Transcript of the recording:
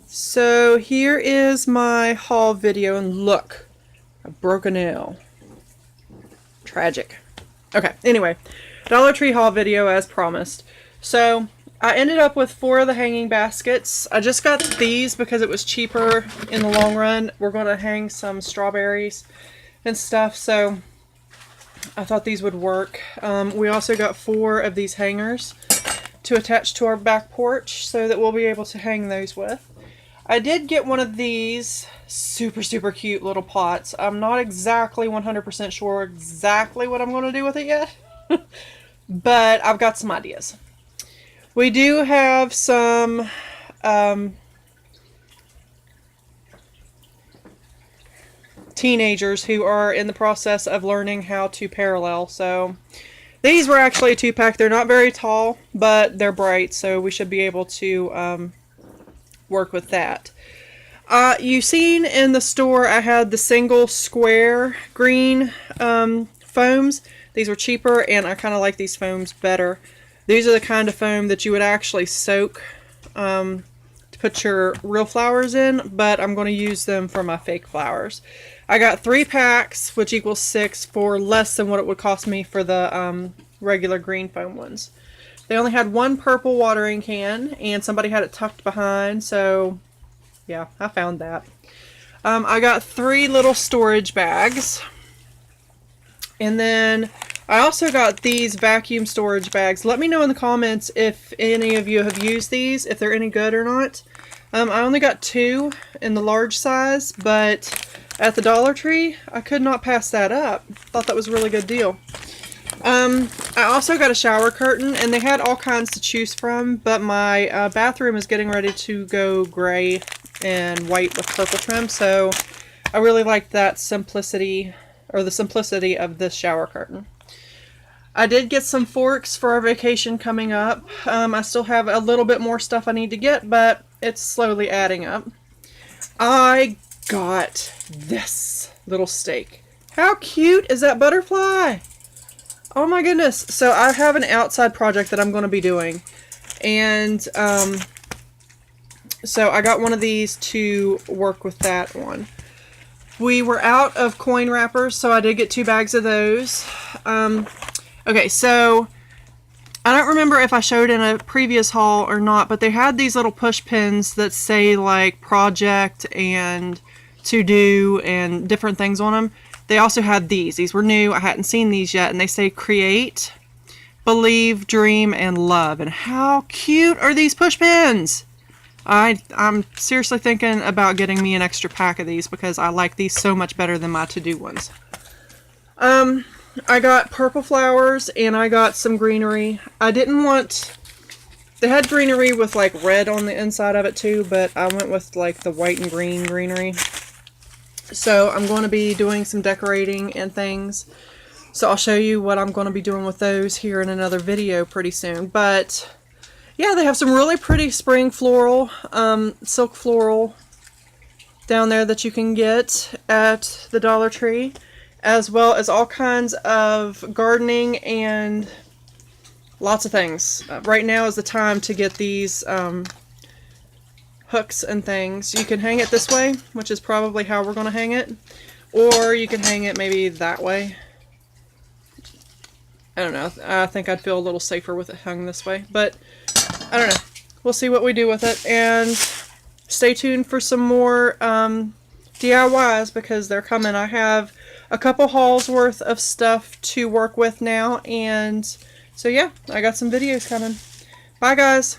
So here is my haul video, and look, I broke a nail. Tragic. Okay, anyway, Dollar Tree haul video as promised. So I ended up with 4 of the hanging baskets. I just got these because it was cheaper in the long run. We're going to hang some strawberries and stuff, so I thought these would work. We also got 4 of these hangers to attach to our back porch so that we'll be able to hang those with. I did get one of these super cute little pots. I'm not exactly 100% sure exactly what I'm going to do with it yet, but I've got some ideas. We do have some teenagers who are in the process of learning how to parallel, so these were actually a 2-pack. They're not very tall, but they're bright, so we should be able to work with that. You've seen in the store I had the single square green foams. These were cheaper, and I kind of like these foams better. These are the kind of foam that you would actually soak to put your real flowers in, but I'm going to use them for my fake flowers. I got 3 packs, which equals 6, for less than what it would cost me for the regular green foam ones. They only had 1 purple watering can, and somebody had it tucked behind, so yeah, I found that. I got 3 little storage bags, and then I also got these vacuum storage bags. Let me know in the comments if any of you have used these, if they're any good or not. I only got 2 in the large size, but at the Dollar Tree, I could not pass that up. Thought that was a really good deal. I also got a shower curtain, and they had all kinds to choose from, but my bathroom is getting ready to go gray and white with purple trim, so I really liked that simplicity, or the simplicity of this shower curtain. I did get some forks for our vacation coming up. I still have a little bit more stuff I need to get, but it's slowly adding up. I got this little stake. How cute is that butterfly? Oh my goodness. So I have an outside project that I'm going to be doing, and so I got one of these to work with that one. We were out of coin wrappers, so I did get 2 bags of those. Okay, so I don't remember if I showed in a previous haul or not, but they had these little push pins that say like project and to do and different things on them. They also had these. These were new. I hadn't seen these yet, and they say create, believe, dream, and love. And how cute are these push pins? I'm seriously thinking about getting me an extra pack of these because I like these so much better than my to-do ones. I got purple flowers, and I got some greenery. I didn't want... They had greenery with like red on the inside of it too, but I went with like the white and green greenery. So I'm going to be doing some decorating and things. So I'll show you what I'm going to be doing with those here in another video pretty soon. But yeah, they have some really pretty spring floral, silk floral down there that you can get at the Dollar Tree, as well as all kinds of gardening and lots of things. Right now is the time to get these hooks and things. You can hang it this way, which is probably how we're going to hang it, or you can hang it maybe that way. I don't know. I think I'd feel a little safer with it hung this way, but I don't know. We'll see what we do with it, and stay tuned for some more DIYs because they're coming. I have a couple hauls worth of stuff to work with now, and so yeah, I got some videos coming. Bye guys!